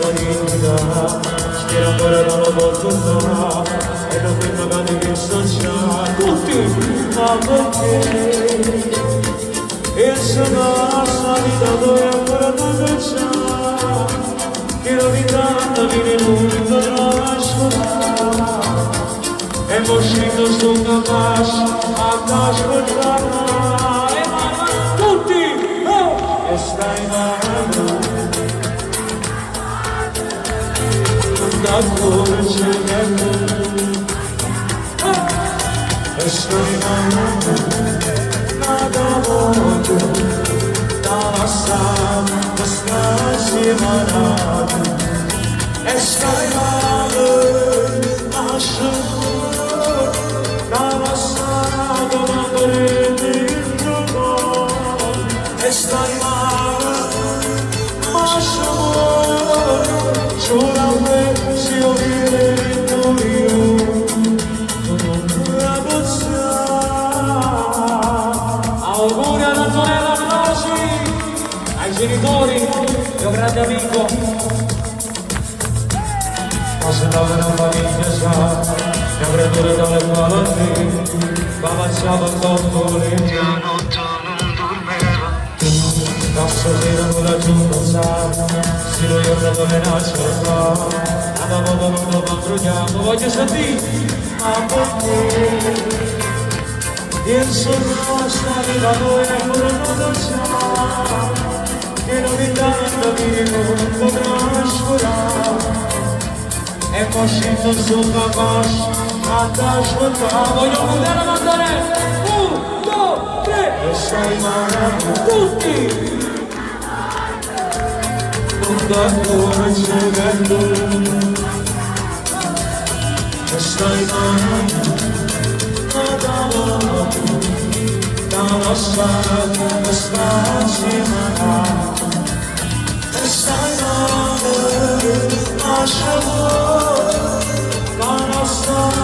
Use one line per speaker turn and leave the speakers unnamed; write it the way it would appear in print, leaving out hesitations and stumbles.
carità, spero ancora non lo posso fare, e non per pagare che sto già, tutti, ma perché? E sono salita dove ancora non c'è, che non mi tratta viene lungo trasformare, e mo scritto sto capace a trasformare, tutti, e stai male. Da corce bello e stai male nada modo da passare questa settimana e stai male ma solo da passare da prendere il gioco e stai male ma solo solamente si ouvire il tuo la bozza. Auguri ad Antonella Flasi, ai genitori, mio grande amico. Ma se lavora in famiglia sa, mi avrebbero dalle quali ma avanzava un po' piano non dormeva. Da stasera non la giunta, se lo io non me la cerca, andavo venuto patrugliato, voglio sentire, ma perché? Il sogno stavi da voi e ancora non c'è, che non mi danno vivo, potrò scolare, e poi scendo sopra coscia, a t'ascoltare, voglio poter mandare, 1, 2, 3, e sei male tutti! Da corce bello e stai male da lasciare questa settimana e stai male lasciamo la nostra